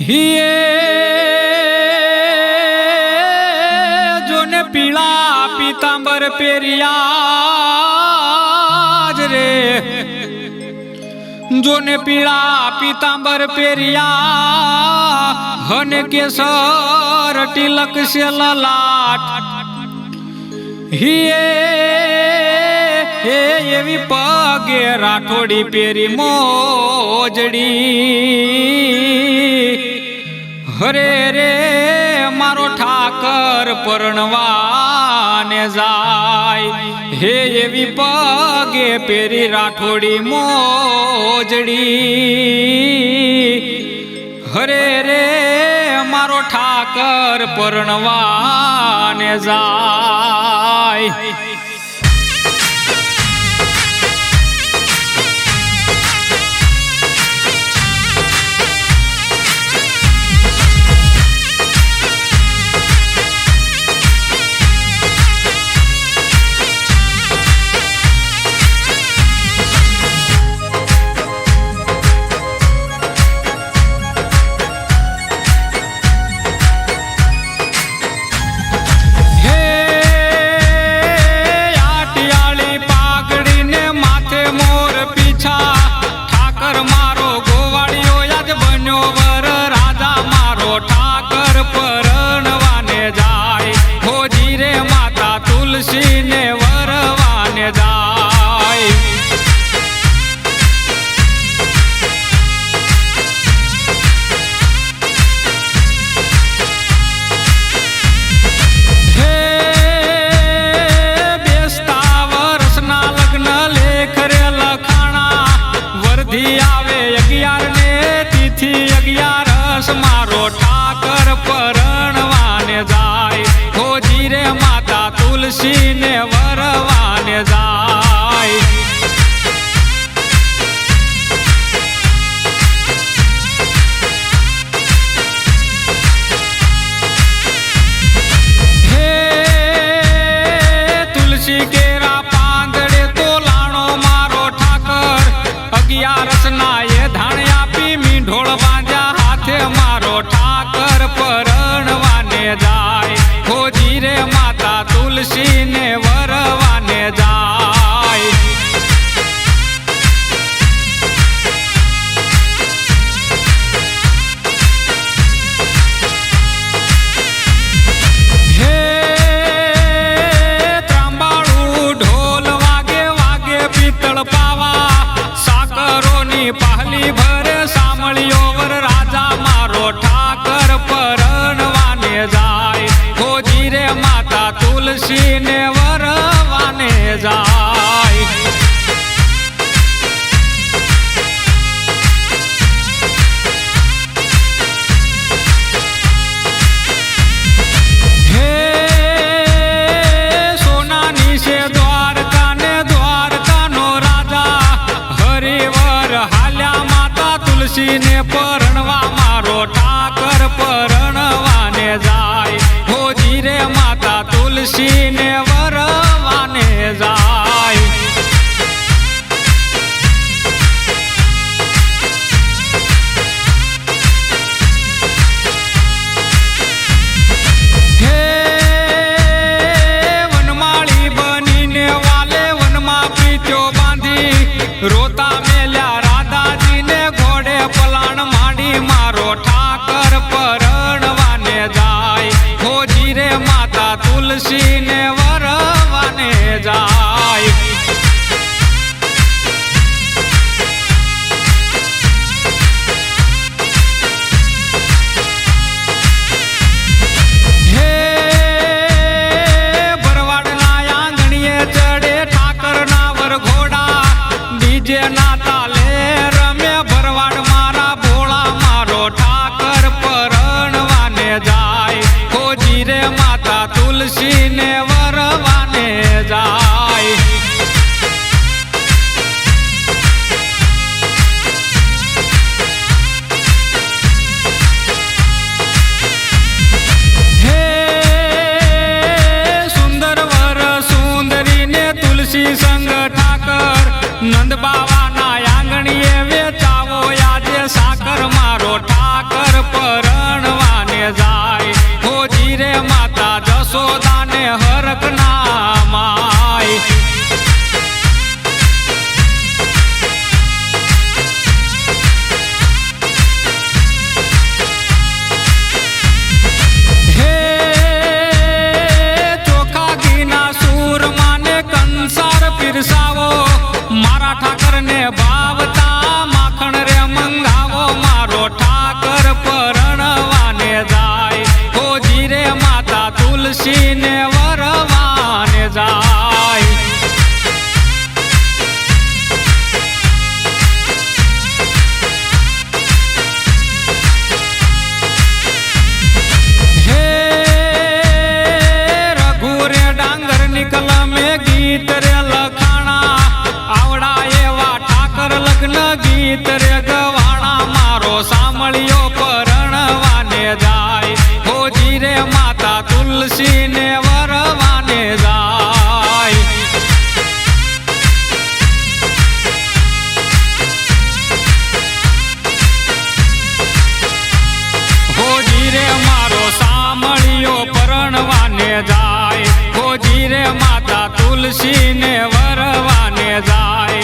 हिये जोने पीला पीतांबर पेरियाज रे, जोने पीला पीतांबर पेरिया हन केसर तिलक से ललाट हिये एवी पगे राठोड़ी पेरी मोजड़ी हरे रे मारो ठाकर परणवाने जाय हे एवी पगे पेरी राठोड़ी मोजड़ी हरे रे मारो ठाकर परणवाने जाय। तुलसी ने वरवाने जाय हे बेस्ता वर्षना लग्न लेख रे लखाणा वर्धी आवे 11 ने तिथि 11 मारो ठाकर परણવાને जाय होजी रे माता तुलसी ने वरवाने जाय। हे तुलसी केरा पांदड़े तो लाणो मारो ठाकर 11 ना ये धाणिया पी मींढोळ बांध्या हाथे मारो ठाकर परણવાને जाय होजी रे माता तुलसी ने वरवाने जाय। हे ત્રાંબાળું ઢોલ વાગે વાગે પિત્તળ પાવા સાકરોની પહલી ભરે સામળિયો વર રાજા મારો ઠાકર પરણવાને जाय होजी रे माता तुलसी ने वरवाने जाय। हे सोनानी से द्वारका ने द्वारका नो राजा हरिवर हाल्या माता तुलसी ने परણવા मारो ठाकर परણવાને जाय होजी रे माता तुलसी ने वरवाने जाय। हे वनमाળી बनीने वाले वनमा पीत्यो बांधी रोता मेल्या राधाजी ने घोड़े पलाण माड़ी मारो ठाकर परણવાને जाय होजी रे माता तुलसी ने वरवाने जाय। हे भरवाडना आंगणीए चढ़े ठाकर ना वर घोड़ा डीजे ना ताले रमे भरवाड मारा भोळा मारो ठाकर परણવાને जाय होजी रे माता तुलसी ने वरवाने जाय। પરણવાને જાય હોજી રે માતા જશોદાને હરખ ના માય પીરસાવો મારા ઠાકર ને ભાવતા માખણ રે મંગાવો મારો ઠાકર પરણવાને જાય હોજી રે માતા તુલસી ને વરવાને જાય હે રઘુ રે ડાંગર નિકલ મે ગીત રે ગીત રે ગવાણા મારો સાંભળ્યો પરણવાને જાય હોજી રે માતા તુલસી ને વરવાને જાય હોજી રે મારો સાંભળ્યો પરણવાને જાય હોજી રે માતા તુલસી ને વરવાને જાય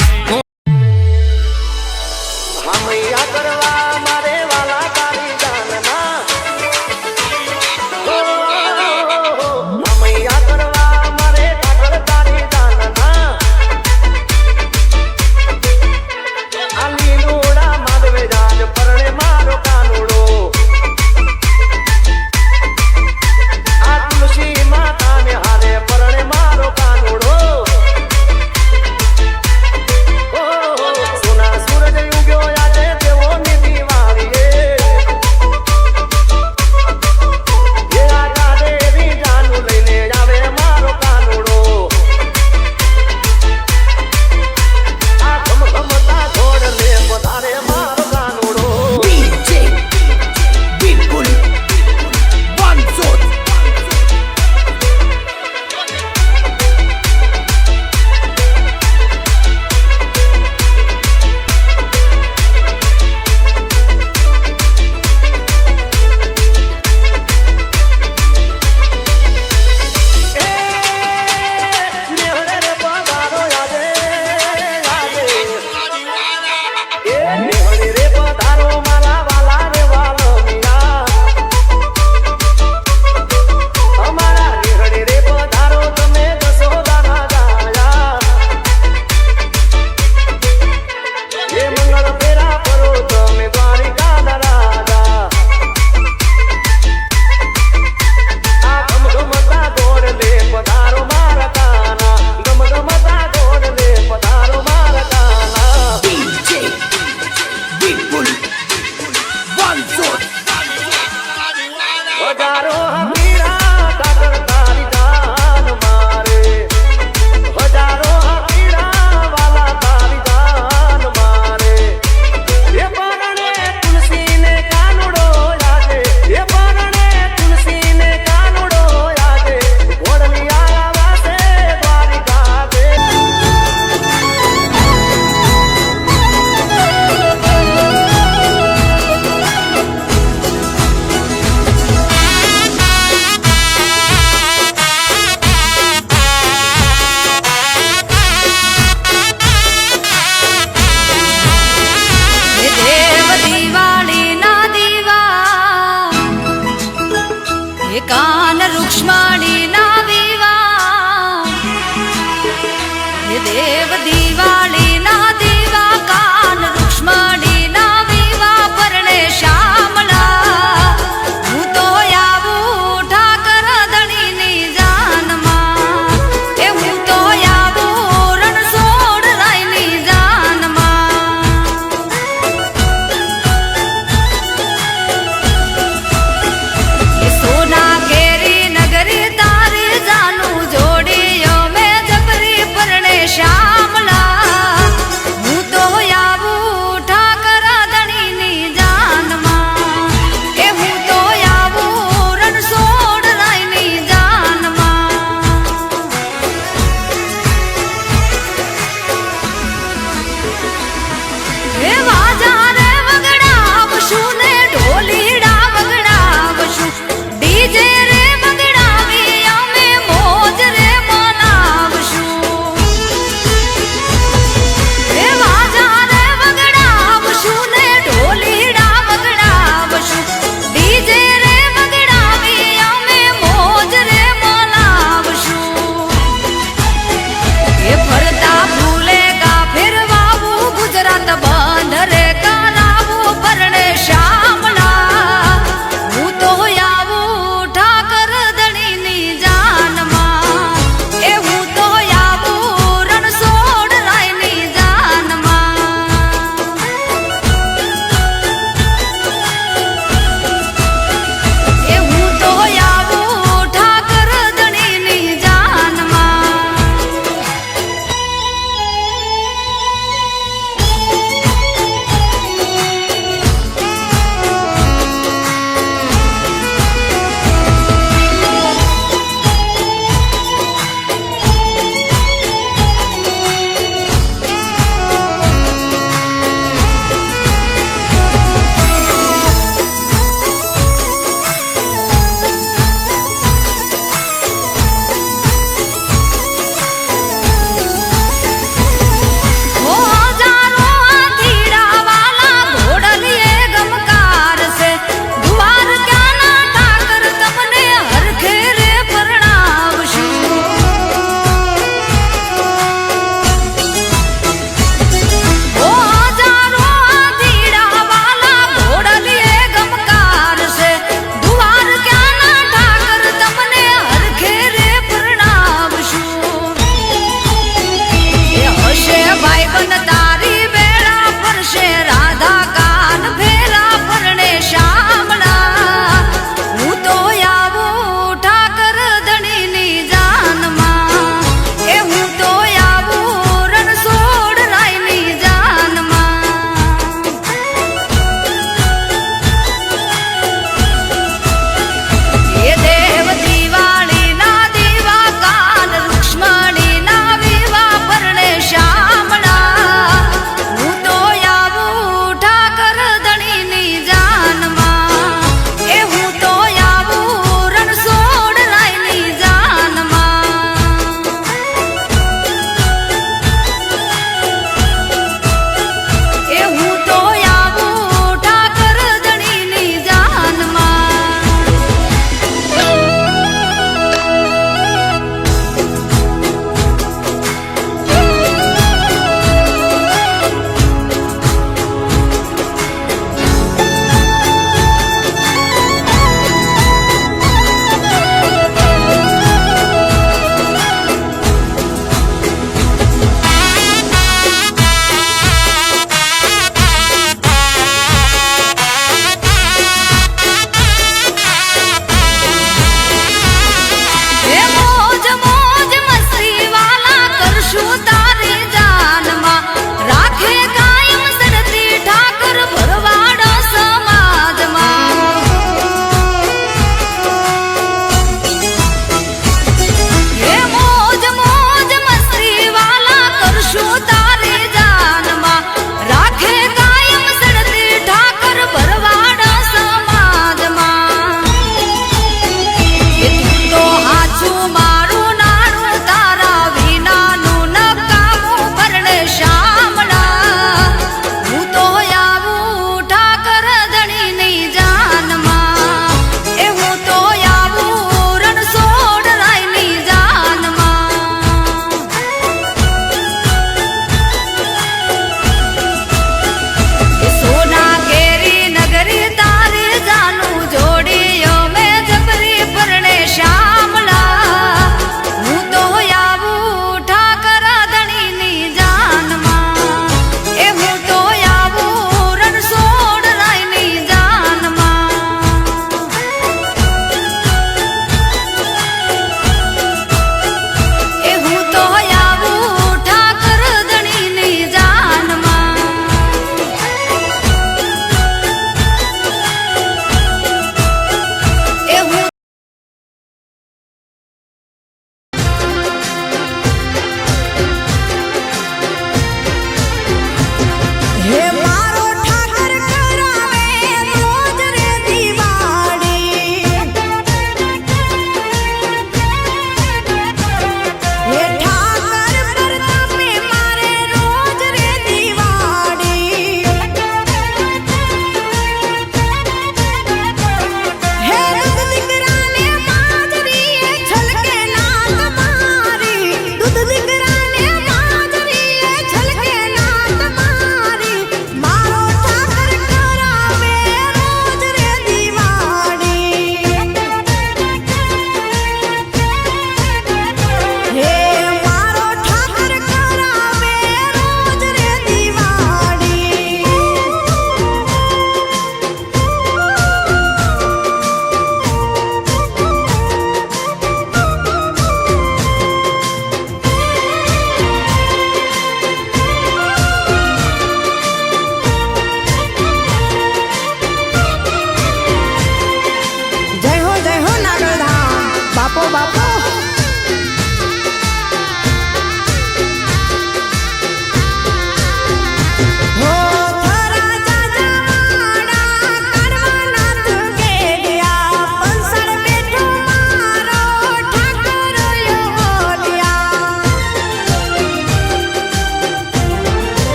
કાન વૃક્ષમાં